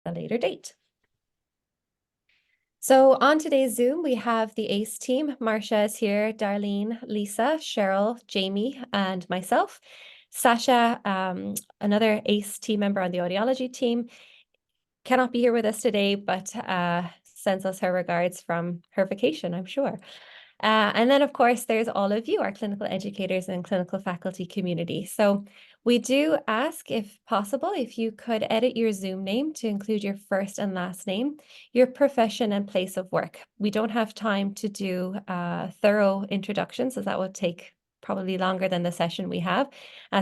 a later date. So on today's Zoom, we have the ACE team. Marcia is here, Darlene, Lisa, Cheryl, Jamie, and myself. Sasha, another ACE team member on the audiology team, cannot be here with us today, but sends us her regards from her vacation, I'm sure. And then, of course, there's all of you, our clinical educators and clinical faculty community. So we do ask, if possible, if you could edit your Zoom name to include your first and last name, your profession and place of work. We don't have time to do thorough introductions, as that would take probably longer than the session we have.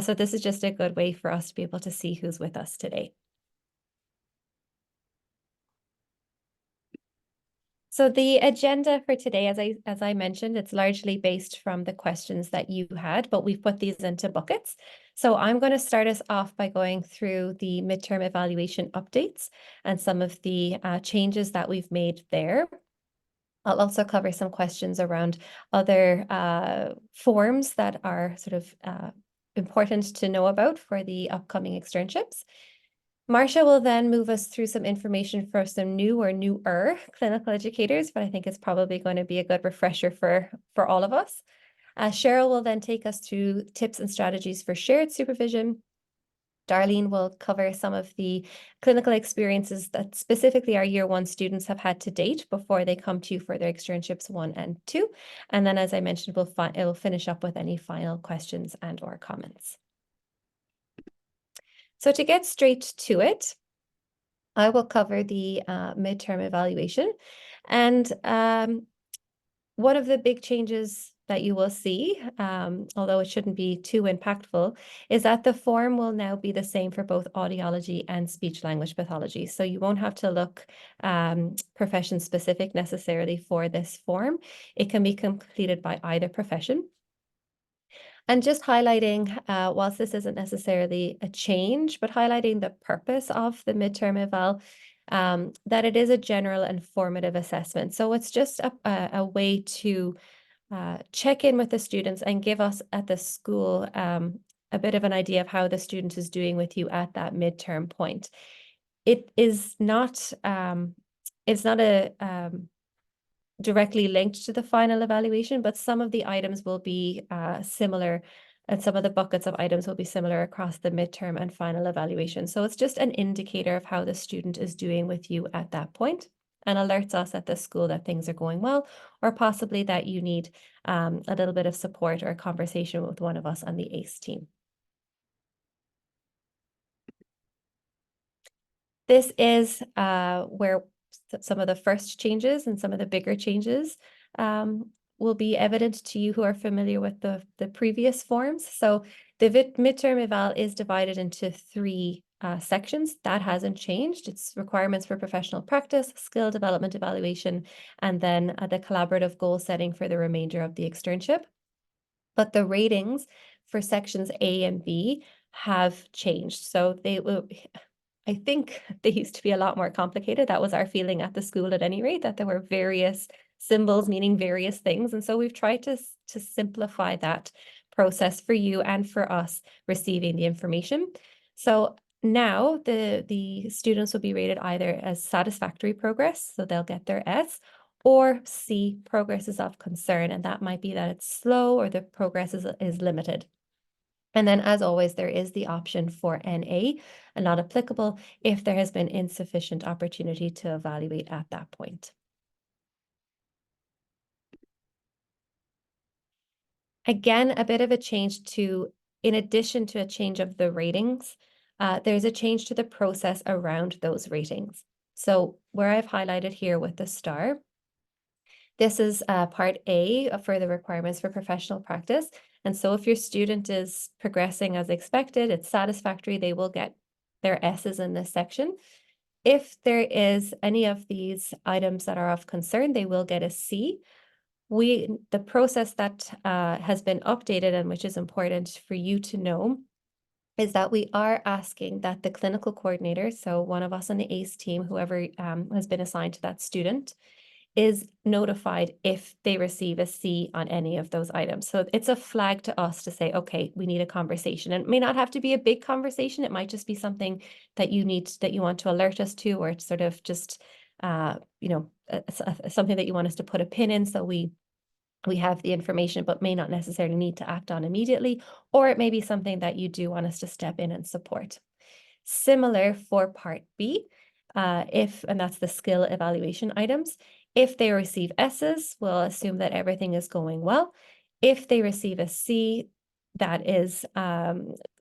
So this is just a good way for us to be able to see who's with us today. So the agenda for today, as I mentioned, it's largely based from the questions that you had, but we've put these into buckets. So I'm going to start us off by going through the midterm evaluation updates and some of the changes that we've made there. I'll also cover some questions around other forms that are sort of important to know about for the upcoming externships. Marcia will then move us through some information for some new or newer clinical educators, but I think it's probably going to be a good refresher for all of us. Cheryl will then take us through tips and strategies for shared supervision. Darlene will cover some of the clinical experiences that specifically our year one students have had to date before they come to you for their externships 1 and 2. And then, as I mentioned, we'll finish up with any final questions and or comments. So to get straight to it, I will cover the midterm evaluation. And one of the big changes that you will see, although it shouldn't be too impactful, is that the form will now be the same for both audiology and speech language pathology. So you won't have to look profession specific necessarily for this form. It can be completed by either profession. And just highlighting, whilst this isn't necessarily a change, but highlighting the purpose of the midterm eval, that it is a general and formative assessment. So it's just a way to check in with the students and give us at the school a bit of an idea of how the student is doing with you at that midterm point. It is not, it's not a directly linked to the final evaluation, but some of the items will be similar, and some of the buckets of items will be similar across the midterm and final evaluation. So it's just an indicator of how the student is doing with you at that point, and alerts us at the school that things are going well, or possibly that you need a little bit of support or a conversation with one of us on the ACE team. This is where some of the first changes and some of the bigger changes will be evident to you who are familiar with the previous forms. So the midterm eval is divided into 3 sections. That hasn't changed. It's requirements for professional practice, skill development evaluation, and then the collaborative goal setting for the remainder of the externship. But the ratings for sections A and B have changed. So they will, I think they used to be a lot more complicated. That was our feeling at the school at any rate, that there were various symbols meaning various things. And so we've tried to simplify that process for you and for us receiving the information. So now the students will be rated either as satisfactory progress, so they'll get their S, or C, progress is of concern, and that might be that it's slow or the progress is limited. And then, as always, there is the option for NA, and not applicable if there has been insufficient opportunity to evaluate at that point. Again, a bit of a change to, in addition to a change of the ratings, there's a change to the process around those ratings. So where I've highlighted here with the star, this is part A for the requirements for professional practice. And so if your student is progressing as expected, it's satisfactory, they will get their S's in this section. If there is any of these items that are of concern, they will get a C. The process that has been updated, and which is important for you to know, is that we are asking that the clinical coordinator, so one of us on the ACE team, whoever has been assigned to that student, is notified if they receive a C on any of those items. So it's a flag to us to say, okay, we need a conversation. And it may not have to be a big conversation. It might just be something that you want to alert us to, or it's sort of just, something that you want us to put a pin in so we have the information, but may not necessarily need to act on immediately, or it may be something that you do want us to step in and support. Similar for part B, and that's the skill evaluation items. If they receive S's, we'll assume that everything is going well. If they receive a C, that is,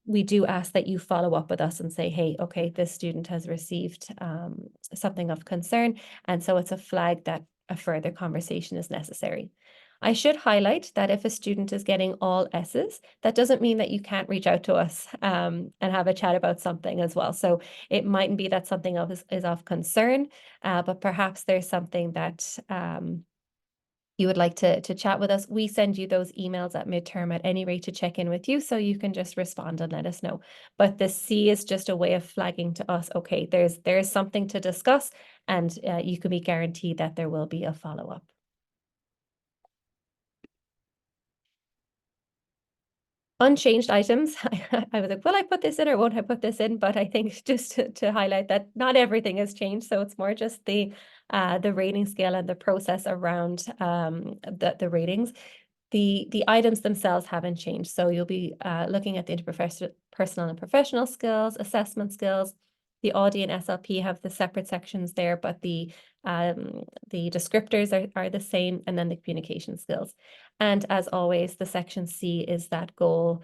we do ask that you follow up with us and say, hey, okay, this student has received something of concern. And so it's a flag that a further conversation is necessary. I should highlight that if a student is getting all S's, that doesn't mean that you can't reach out to us and have a chat about something as well. So it mightn't be that something else is of concern, but perhaps there's something that you would like to chat with us. We send you those emails at midterm at any rate to check in with you, so you can just respond and let us know. But the C is just a way of flagging to us, okay, there's something to discuss, and you can be guaranteed that there will be a follow-up. Unchanged items. I was like, will I put this in or won't I put this in? But I think just to highlight that not everything has changed. So it's more just the rating scale and the process around the ratings. The items themselves haven't changed. So you'll be looking at the interpersonal and professional skills, assessment skills. The Audi and SLP have the separate sections there, but the descriptors are the same, and then the communication skills. And as always, the section C is that collaborative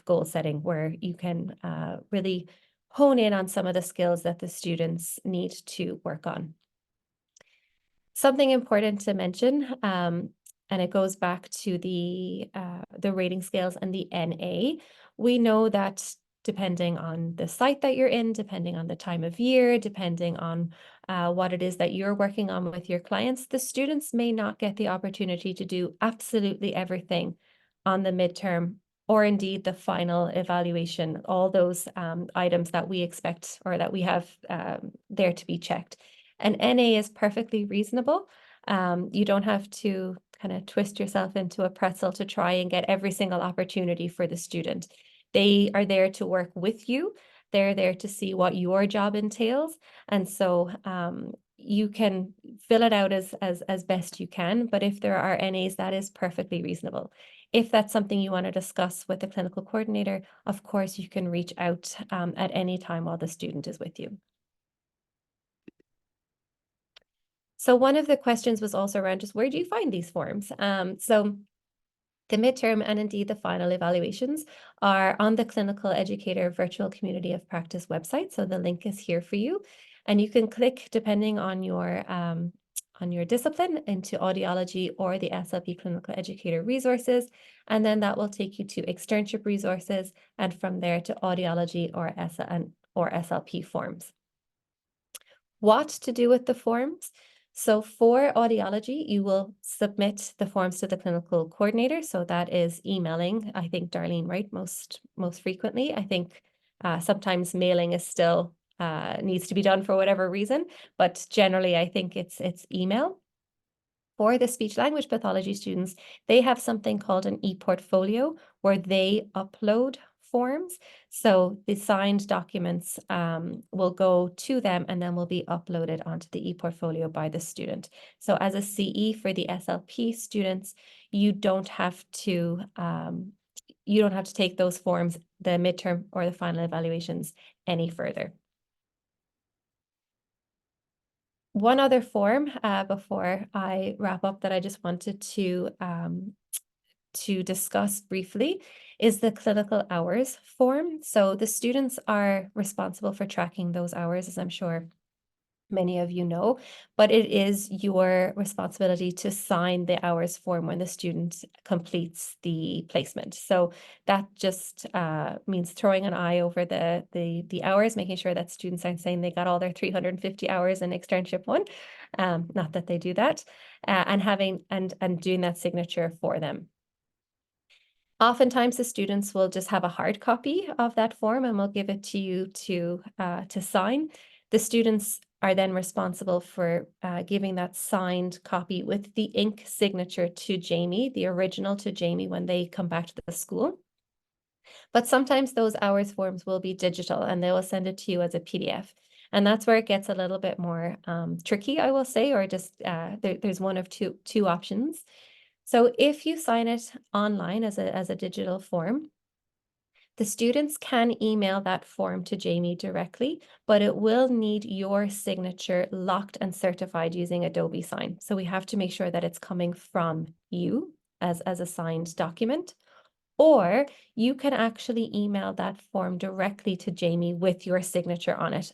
goal setting, where you can really hone in on some of the skills that the students need to work on. Something important to mention, and it goes back to the rating scales and the NA. We know that depending on the site that you're in, depending on the time of year, depending on what it is that you're working on with your clients, the students may not get the opportunity to do absolutely everything on the midterm, or indeed the final evaluation, all those items that we expect or that we have there to be checked. And NA is perfectly reasonable. You don't have to kind of twist yourself into a pretzel to try and get every single opportunity for the student. They are there to work with you. They're there to see what your job entails. And so you can fill it out as best you can. But if there are NAs, that is perfectly reasonable. If that's something you want to discuss with the clinical coordinator, of course, you can reach out at any time while the student is with you. So one of the questions was also around just where do you find these forms? So the midterm and indeed the final evaluations are on the Clinical Educator Virtual Community of Practice website. So the link is here for you. And you can click, depending on your discipline, into audiology or the SLP Clinical Educator resources. And then that will take you to externship resources, and from there to audiology or SLP forms. What to do with the forms? So for audiology, you will submit the forms to the clinical coordinator. So that is emailing, I think, Darlene, right? Most frequently. I think sometimes mailing is still needs to be done for whatever reason, but generally I think it's email. For the speech language pathology students, they have something called an e-portfolio where they upload forms. So the signed documents will go to them and then will be uploaded onto the e-portfolio by the student. So as a CE for the SLP students, you don't have to take those forms, the midterm or the final evaluations, any further. One other form before I wrap up that I just wanted to discuss briefly is the clinical hours form. So the students are responsible for tracking those hours, as I'm sure many of you know, but it is your responsibility to sign the hours form when the student completes the placement. So that just means throwing an eye over the hours, making sure that students aren't saying they got all their 350 hours in externship one, not that they do that, and having and doing that signature for them. Oftentimes the students will just have a hard copy of that form and we'll give it to you to sign. The students are then responsible for giving that signed copy with the ink signature to Jamie, the original to Jamie when they come back to the school. But sometimes those hours forms will be digital and they will send it to you as a PDF. And that's where it gets a little bit more tricky, I will say, or just there's one of two options. So if you sign it online as a digital form, the students can email that form to Jamie directly, but it will need your signature locked and certified using Adobe Sign. So we have to make sure that it's coming from you as a signed document. Or you can actually email that form directly to Jamie with your signature on it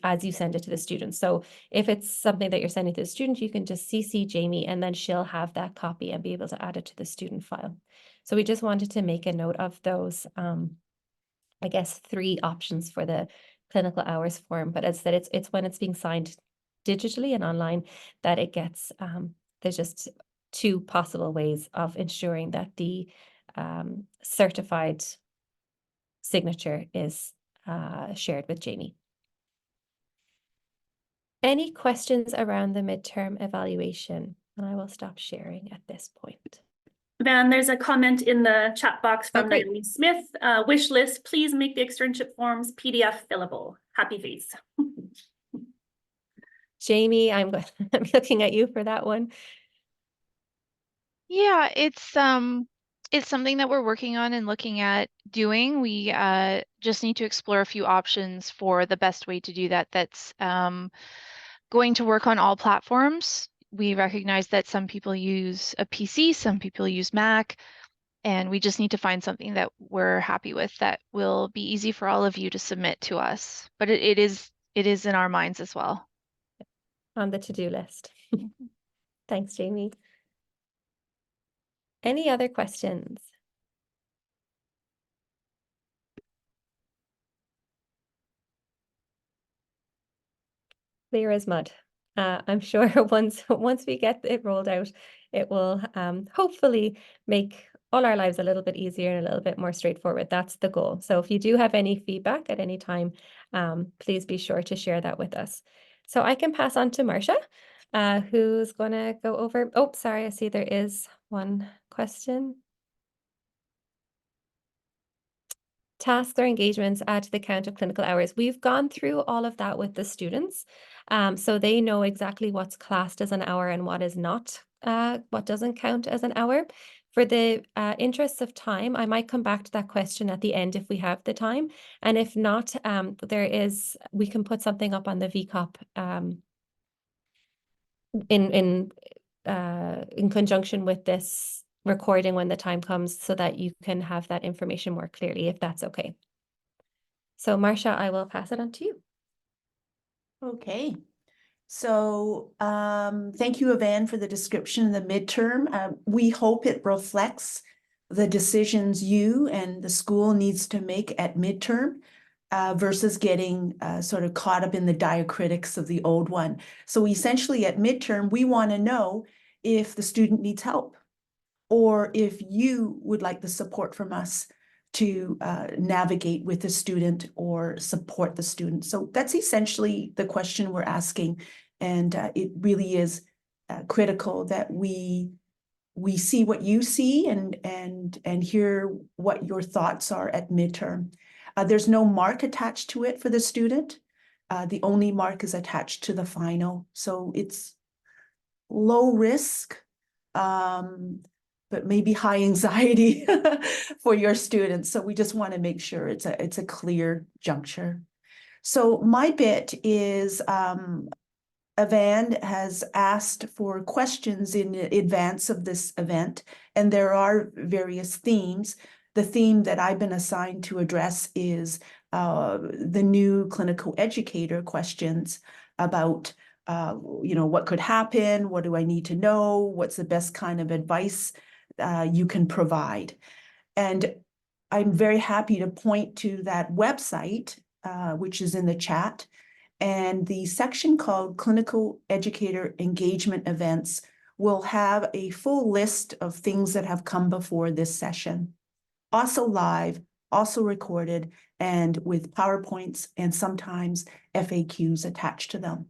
as you send it to the student. So if it's something that you're sending to the student, you can just CC Jamie and then she'll have that copy and be able to add it to the student file. So we just wanted to make a note of those, I guess, 3 options for the clinical hours form. But as I said, it's when it's being signed digitally and online that it gets, there's just 2 possible ways of ensuring that the certified signature is shared with Jamie. Any questions around the midterm evaluation? And I will stop sharing at this point. Van, there's a comment in the chat box from great. Natalie Smith. Wish list, please make the externship forms PDF fillable. Happy face. Jamie, I'm looking at you for that one. Yeah, it's something that we're working on and looking at doing. We just need to explore a few options for the best way to do that. That's going to work on all platforms. We recognize that some people use a PC, some people use Mac, and we just need to find something that we're happy with that will be easy for all of you to submit to us. But it is in our minds as well. On the to-do list. Thanks, Jamie. Any other questions? Clear as mud. I'm sure once we get it rolled out, it will hopefully make all our lives a little bit easier and a little bit more straightforward. That's the goal. So if you do have any feedback at any time, please be sure to share that with us. So I can pass on to Marcia, who's going to go over. Oh, sorry, I see there is one question. Tasks or engagements add to the count of clinical hours. We've gone through all of that with the students, so they know exactly what's classed as an hour and what is not, what doesn't count as an hour. For the interests of time, I might come back to that question at the end if we have the time, and if not, we can put something up on the VCOP in conjunction with this recording when the time comes, so that you can have that information more clearly, if that's okay. So Marcia, I will pass it on to you. Okay. So thank you, Evan, for the description of the midterm. We hope it reflects the decisions you and the school needs to make at midterm versus getting sort of caught up in the diacritics of the old one. So essentially at midterm, we want to know if the student needs help or if you would like the support from us to navigate with the student or support the student. So that's essentially the question we're asking. And it really is critical that we see what you see and hear what your thoughts are at midterm. There's no mark attached to it for the student. The only mark is attached to the final. So it's low risk, but maybe high anxiety for your students. So we just want to make sure it's a clear juncture. So my bit is Evan has asked for questions in advance of this event, and there are various themes. The theme that I've been assigned to address is the new clinical educator questions about what could happen, what do I need to know, what's the best kind of advice you can provide. And I'm very happy to point to that website, which is in the chat, and the section called Clinical Educator Engagement Events will have a full list of things that have come before this session, also live, also recorded, and with PowerPoints and sometimes FAQs attached to them.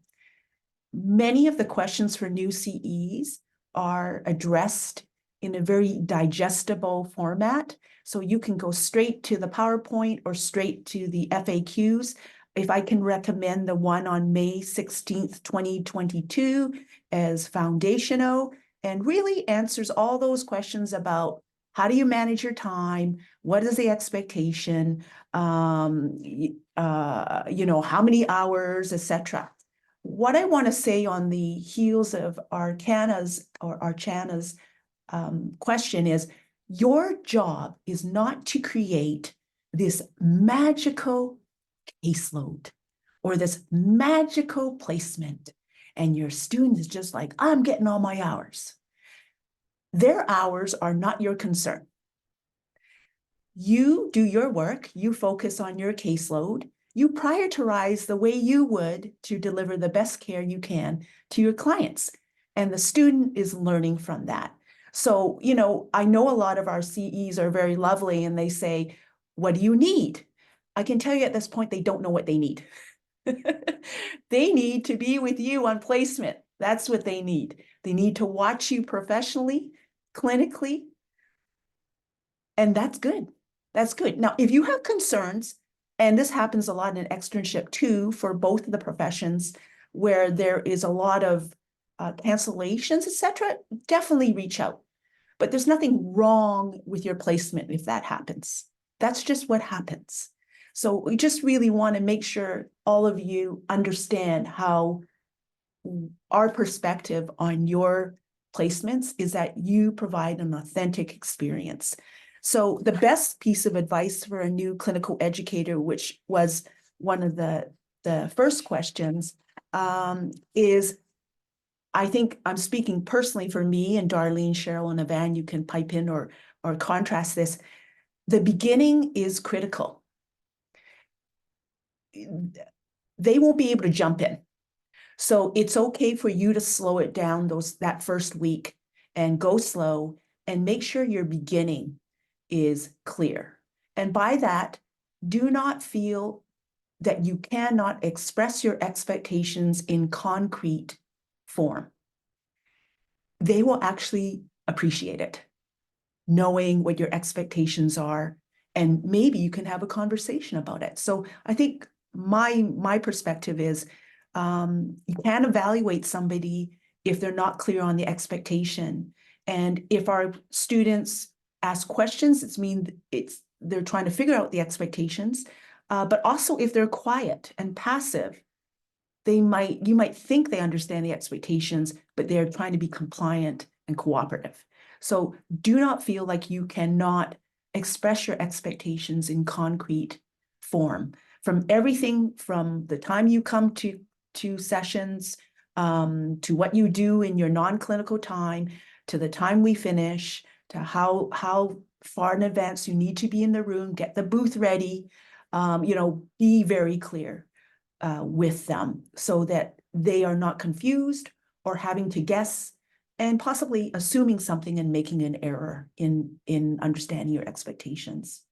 Many of the questions for new CEs are addressed in a very digestible format. So you can go straight to the PowerPoint or straight to the FAQs. If I can recommend the one on May 16th, 2022 as foundational, and really answers all those questions about how do you manage your time? What is the expectation? You know, how many hours, etc. What I want to say on the heels of Archana's question is, your job is not to create this magical caseload or this magical placement. And your student is just like, I'm getting all my hours. Their hours are not your concern. You do your work, you focus on your caseload, you prioritize the way you would to deliver the best care you can to your clients. And the student is learning from that. So, you know, I know a lot of our CEs are very lovely and they say, what do you need? I can tell you at this point, they don't know what they need. They need to be with you on placement. That's what they need. They need to watch you professionally, clinically, and that's good. That's good. Now, if you have concerns, and this happens a lot in externship too, for both of the professions, where there is a lot of cancellations, etc., definitely reach out. But there's nothing wrong with your placement if that happens. That's just what happens. So we just really want to make sure all of you understand how our perspective on your placements is that you provide an authentic experience. So the best piece of advice for a new clinical educator, which was one of the first questions, is, I think I'm speaking personally for me, and Darlene, Cheryl, and Evan, you can pipe in or contrast this. The beginning is critical. They won't be able to jump in. So it's okay for you to slow it down that first week and go slow and make sure your beginning is clear. And by that, do not feel that you cannot express your expectations in concrete form. They will actually appreciate it, knowing what your expectations are, and maybe you can have a conversation about it. So I think my perspective is, you can evaluate somebody if they're not clear on the expectation. And if our students ask questions, they're trying to figure out the expectations. But also if they're quiet and passive, you might think they understand the expectations, but they're trying to be compliant and cooperative. So do not feel like you cannot express your expectations in concrete form. From everything from the time you come to sessions, to what you do in your non-clinical time, to the time we finish, to how far in advance you need to be in the room, get the booth ready, be very clear with them so that they are not confused or having to guess and possibly assuming something and making an error in understanding your expectations.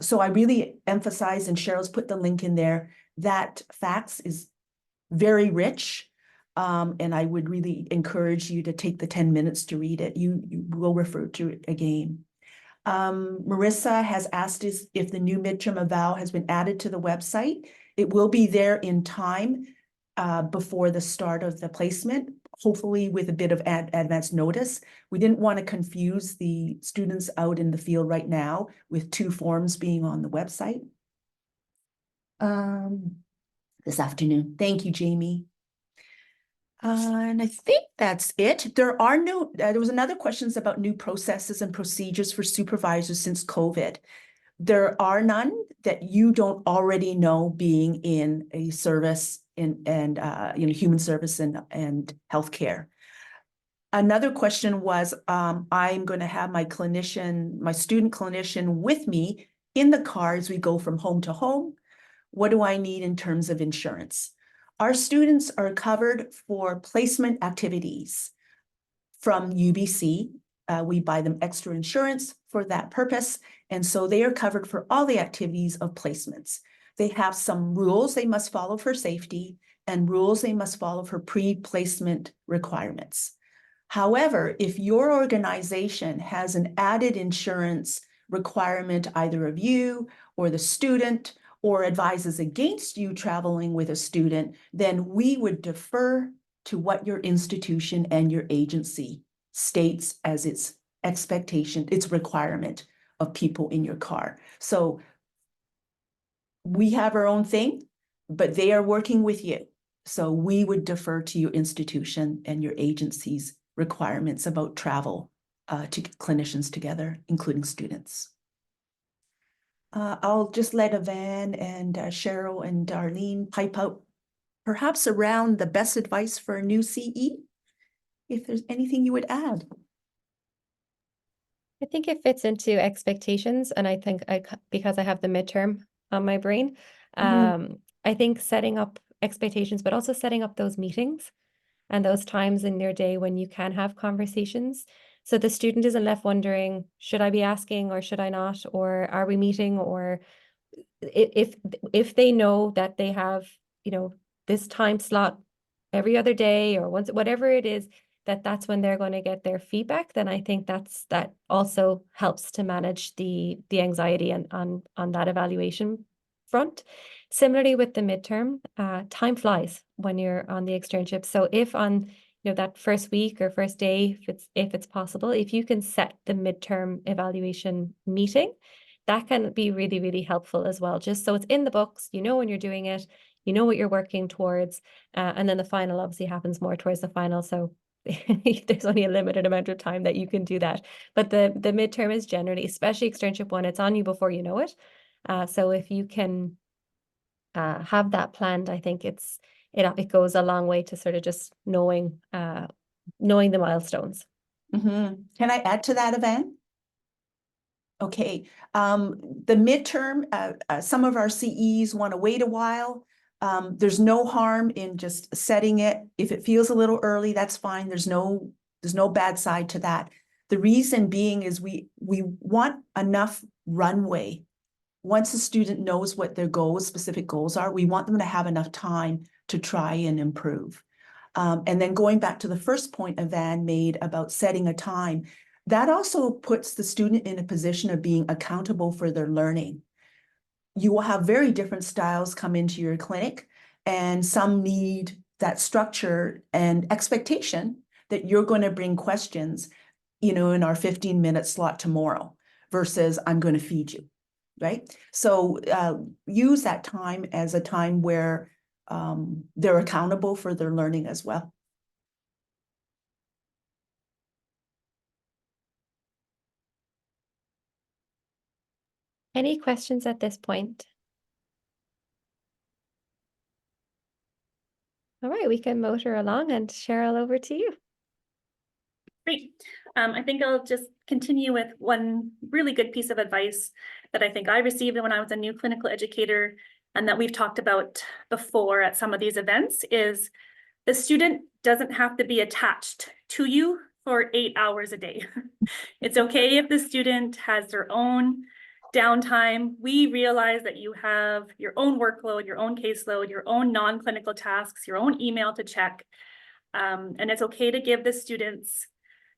So I really emphasize, and Cheryl's put the link in there, that FACTS is very rich. And I would really encourage you to take the 10 minutes to read it. You will refer to it again. Marissa has asked us if the new midterm eval has been added to the website. It will be there in time before the start of the placement, hopefully with a bit of advance notice. We didn't want to confuse the students out in the field right now with 2 forms being on the website. This afternoon. Thank you, Jamie. And I think that's it. There was another questions about new processes and procedures for supervisors since COVID. There are none that you don't already know, being in a service and human service and healthcare. Another question was, I'm going to have my student clinician with me in the car as we go from home to home. What do I need in terms of insurance? Our students are covered for placement activities from UBC. We buy them extra insurance for that purpose. And so they are covered for all the activities of placements. They have some rules they must follow for safety, and rules they must follow for pre-placement requirements. However, if your organization has an added insurance requirement either of you or the student, or advises against you traveling with a student, then we would defer to what your institution and your agency states as its expectation, its requirement of people in your car. So we have our own thing, but they are working with you. So we would defer to your institution and your agency's requirements about travel to clinicians together, including students. I'll just let Evan and Cheryl and Darlene pipe out perhaps around the best advice for a new CE, if there's anything you would add. I think it fits into expectations, and I think because I have the midterm on my brain, I think setting up expectations, but also setting up those meetings and those times in their day when you can have conversations. So the student isn't left wondering, should I be asking or should I not? Or are we meeting? Or if they know that they have, this time slot every other day or once, whatever it is, that's when they're going to get their feedback, then I think that also helps to manage the anxiety on that evaluation front. Similarly with the midterm, time flies when you're on the externship. So if on that first week or first day, if it's possible, if you can set the midterm evaluation meeting, that can be really, really helpful as well. Just so it's in the books, when you're doing it, what you're working towards, and then the final obviously happens more towards the final. So there's only a limited amount of time that you can do that. But the midterm is generally, especially externship one, it's on you before you know it. So if you can have that planned, I think it goes a long way to sort of just knowing the milestones. Can I add to that, Evan? Okay, the midterm, some of our CEs want to wait a while. There's no harm in just setting it. If it feels a little early, that's fine. There's no bad side to that. The reason being is we want enough runway. Once a student knows what their specific goals are, we want them to have enough time to try and improve. And then going back to the first point Evan made about setting a time, that also puts the student in a position of being accountable for their learning. You will have very different styles come into your clinic, and some need that structure and expectation that you're going to bring questions, in our 15-minute slot tomorrow versus I'm going to feed you, right? So use that time as a time where they're accountable for their learning as well. Any questions at this point? All right, we can motor along, and Cheryl, over to you. Great. I think I'll just continue with one really good piece of advice that I think I received when I was a new clinical educator, and that we've talked about before at some of these events, is the student doesn't have to be attached to you for 8 hours a day. It's okay if the student has their own downtime. We realize that you have your own workload, your own caseload, your own non-clinical tasks, your own email to check. And it's okay to give the students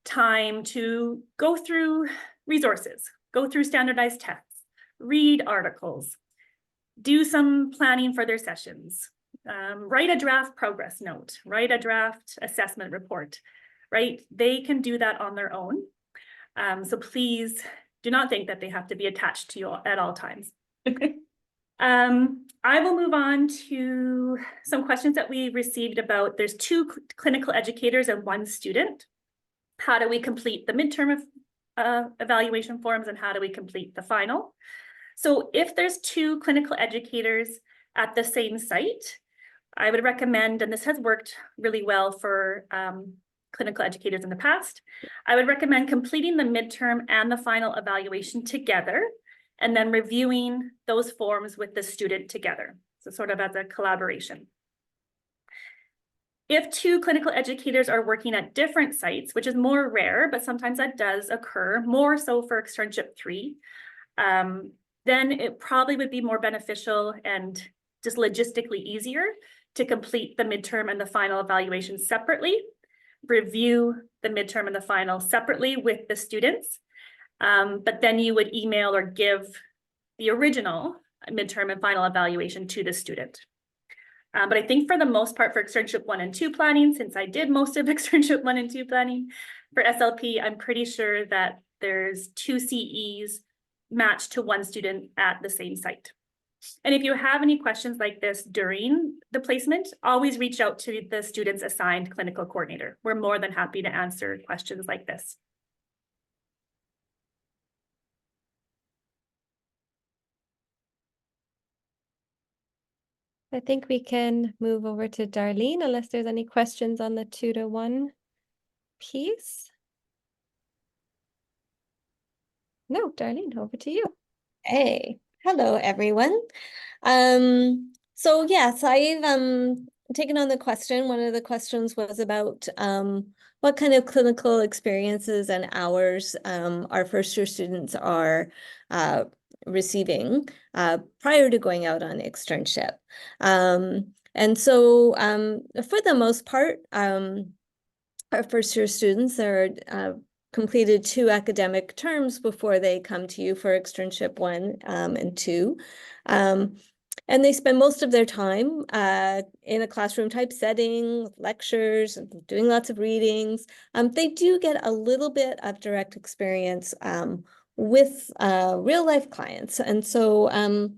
time to go through resources, go through standardized tests, read articles, do some planning for their sessions, write a draft progress note, write a draft assessment report, right? They can do that on their own. So please do not think that they have to be attached to you at all times. I will move on to some questions that we received about, there's 2 clinical educators and 1 student. How do we complete the midterm evaluation forms, and how do we complete the final? So if there's 2 clinical educators at the same site, I would recommend, and this has worked really well for clinical educators in the past, I would recommend completing the midterm and the final evaluation together, and then reviewing those forms with the student together. So sort of as a collaboration. If 2 clinical educators are working at different sites, which is more rare, but sometimes that does occur, more so for externship 3, then it probably would be more beneficial and just logistically easier to complete the midterm and the final evaluation separately, review the midterm and the final separately with the students. But then you would email or give the original midterm and final evaluation to the student. But I think for the most part for externship 1 and 2 planning, since I did most of externship 1 and 2 planning for SLP, I'm pretty sure that there's 2 CEs matched to 1 student at the same site. And if you have any questions like this during the placement, always reach out to the student's assigned clinical coordinator. We're more than happy to answer questions like this. I think we can move over to Darlene unless there's any questions on the 2-to-1 piece. No, Darlene, over to you. Hey, hello everyone. So yes, I've taken on the question. One of the questions was about what kind of clinical experiences and hours our first year students are receiving prior to going out on externship. And so for the most part, our first year students are completed 2 academic terms before they come to you for externship 1 and 2. And they spend most of their time in a classroom type setting, lectures, doing lots of readings. They do get a little bit of direct experience with real life clients. And so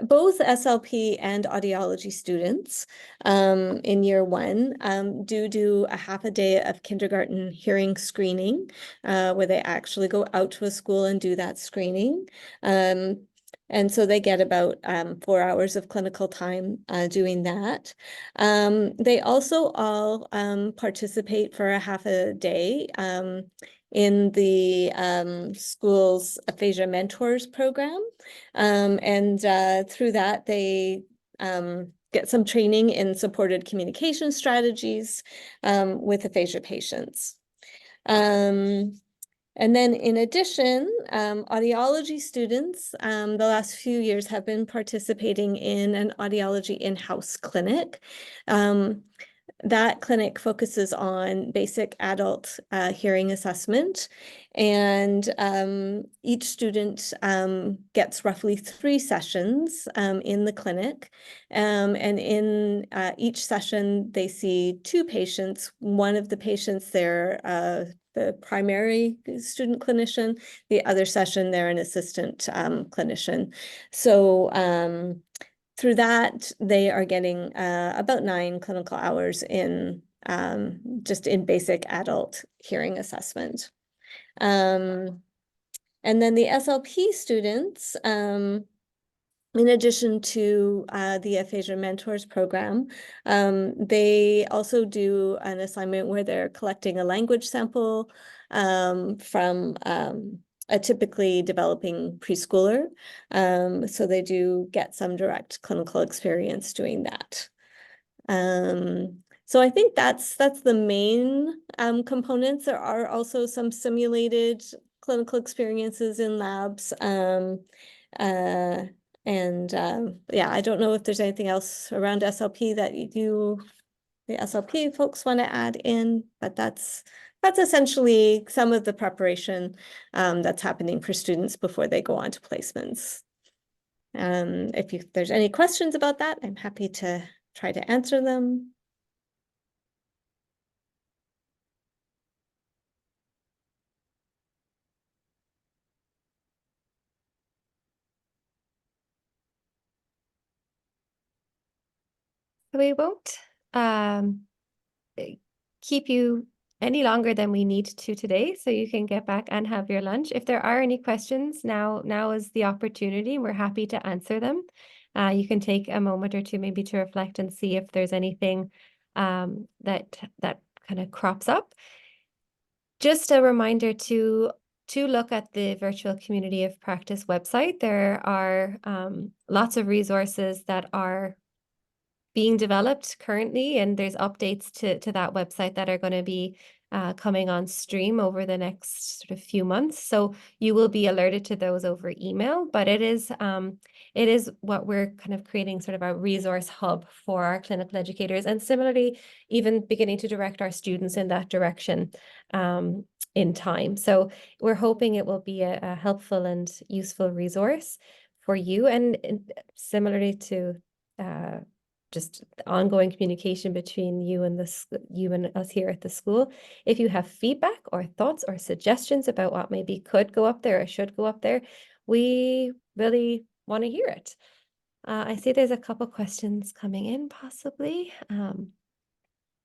both SLP and audiology students in year 1 do a half a day of kindergarten hearing screening where they actually go out to a school and do that screening. And so they get about 4 hours of clinical time doing that. They also all participate for a half a day in the school's Aphasia Mentors program. And through that, they get some training in supported communication strategies with aphasia patients. And then in addition, audiology students the last few years have been participating in an audiology in-house clinic. That clinic focuses on basic adult hearing assessment, and each student gets roughly 3 sessions in the clinic. And in each session, they see 2 patients. One of the patients, they're the primary student clinician. The other session, they're an assistant clinician. So through that, they are getting about 9 clinical hours in just in basic adult hearing assessment. And then the SLP students, in addition to the Aphasia Mentors program, they also do an assignment where they're collecting a language sample from a typically developing preschooler. So they do get some direct clinical experience doing that. So I think that's the main components. There are also some simulated clinical experiences in labs. Yeah, I don't know if there's anything else around SLP that the SLP folks want to add in, but that's essentially some of the preparation that's happening for students before they go on to placements. If there's any questions about that, I'm happy to try to answer them. We won't keep you any longer than we need to today, so you can get back and have your lunch. If there are any questions, now is the opportunity. We're happy to answer them. You can take a moment or 2 maybe to reflect and see if there's anything that kind of crops up. Just a reminder to look at the Virtual Community of Practice website. There are lots of resources that are being developed currently, and there's updates to that website that are going to be coming on stream over the next sort of few months. So you will be alerted to those over email, but it is what we're kind of creating sort of a resource hub for our clinical educators, and similarly, even beginning to direct our students in that direction in time. So we're hoping it will be a helpful and useful resource for you, and similarly to just ongoing communication between you and you and us here at the school. If you have feedback or thoughts or suggestions about what maybe could go up there or should go up there, we really want to hear it. I see there's a couple questions coming in possibly.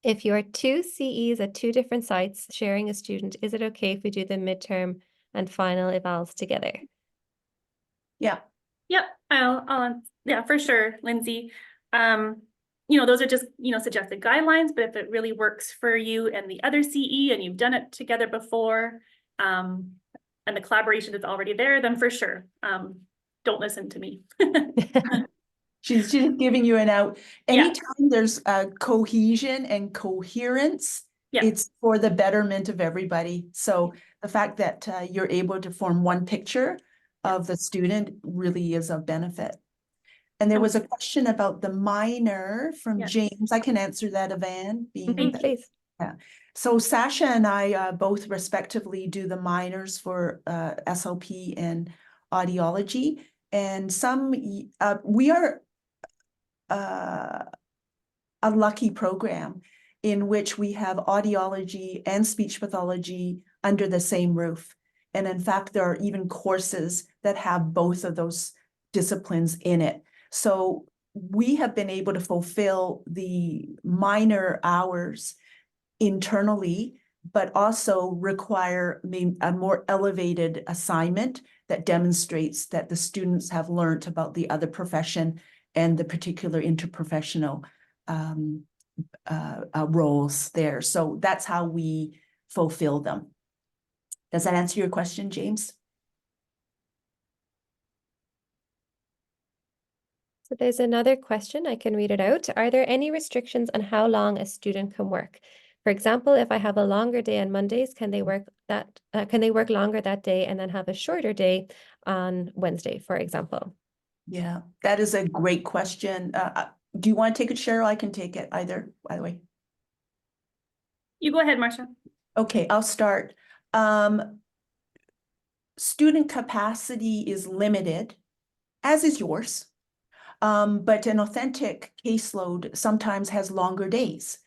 If you're two CEs at two different sites sharing a student, is it okay if we do the midterm and final evals together? Yeah. Yep, yeah, for sure, Lindsay. Those are just, suggested guidelines, but if it really works for you and the other CE and you've done it together before, and the collaboration is already there, then for sure, don't listen to me. She's giving you an out. Yeah. Anytime there's cohesion and coherence, Yeah. it's for the betterment of everybody. So the fact that you're able to form one picture of the student really is of benefit. And there was a question about the minor from James. I can answer that, Evan. Please. Yeah. So Sasha and I both respectively do the minors for SLP and audiology. And we are a lucky program in which we have audiology and speech pathology under the same roof. And in fact, there are even courses that have both of those disciplines in it. So we have been able to fulfill the minor hours internally, but also require a more elevated assignment that demonstrates that the students have learned about the other profession and the particular interprofessional roles there. So that's how we fulfill them. Does that answer your question, James? So there's another question, I can read it out. Are there any restrictions on how long a student can work? For example, if I have a longer day on Mondays, can they work longer that day and then have a shorter day on Wednesday, for example? Yeah, that is a great question. Do you want to take it, Cheryl? I can take it either, by the way. You go ahead, Marcia. Okay, I'll start. Student capacity is limited, as is yours. But an authentic caseload sometimes has longer days.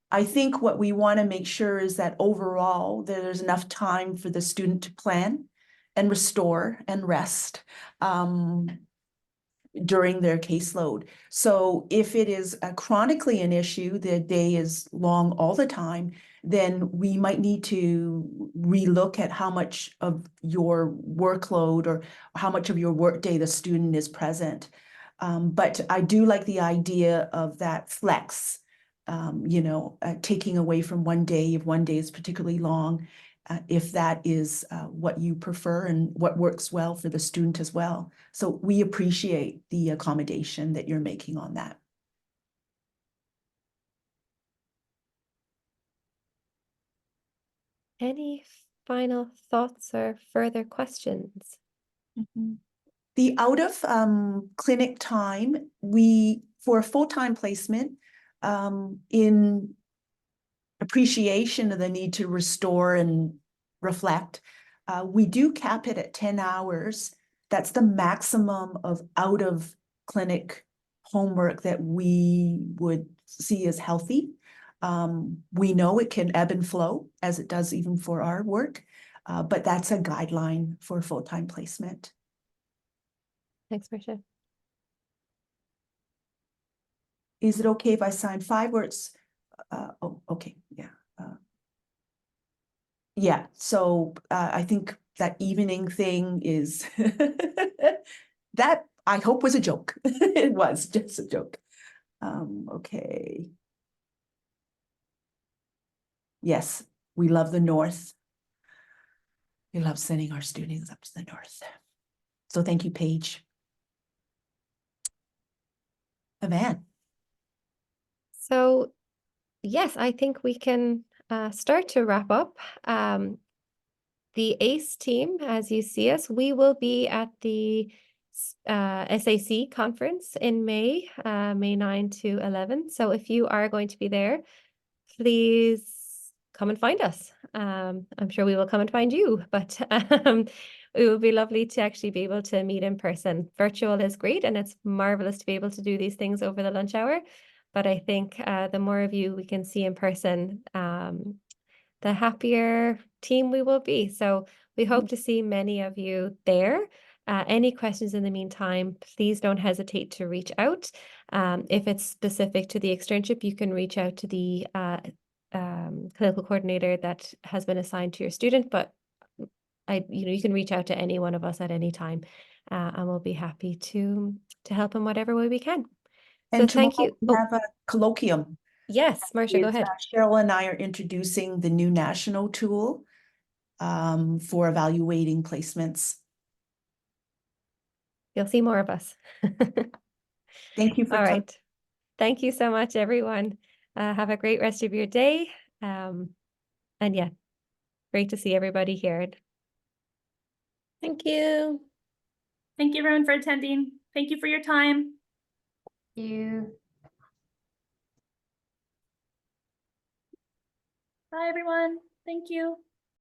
I think what we want to make sure is that overall there's enough time for the student to plan and restore and rest during their caseload. So if it is chronically an issue, the day is long all the time, then we might need to relook at how much of your workload or how much of your workday the student is present. But I do like the idea of that flex, taking away from one day if one day is particularly long, if that is what you prefer and what works well for the student as well. So we appreciate the accommodation that you're making on that. Any final thoughts or further questions? Mm-hmm. The out of clinic time, for a full-time placement, in appreciation of the need to restore and reflect, we do cap it at 10 hours. That's the maximum of out of clinic homework that we would see as healthy. We know it can ebb and flow as it does even for our work, but that's a guideline for full-time placement. Thanks, Marcia. Is it okay if I sign 5 words? Oh, okay, yeah. Yeah, so I think that evening thing is that I hope was a joke. It was just a joke. Okay. Yes, we love the North. We love sending our students up to the North. So thank you, Paige. Evan. So yes, I think we can start to wrap up, the ACE team, as you see us, we will be at the SAC conference in May, May 9 to 11. So if you are going to be there, please come and find us. I'm sure we will come and find you, but it would be lovely to actually be able to meet in person. Virtual is great, and it's marvelous to be able to do these things over the lunch hour. But I think the more of you we can see in person, the happier team we will be. So we hope to see many of you there. Any questions in the meantime, please don't hesitate to reach out. If it's specific to the externship, you can reach out to the clinical coordinator that has been assigned to your student, but you can reach out to any one of us at any time, and we'll be happy to help in whatever way we can. So And thank tomorrow you. we Oh, have a colloquium. yes, Marcia, go It's, ahead. Cheryl and I are introducing the new national tool for evaluating placements. You'll see more of us. Thank you for All coming. right. Thank you so much, everyone. Have a great rest of your day. And yeah, great to see everybody here. Thank you. Thank you everyone for attending. Thank you for your time. You. Bye everyone. Thank you.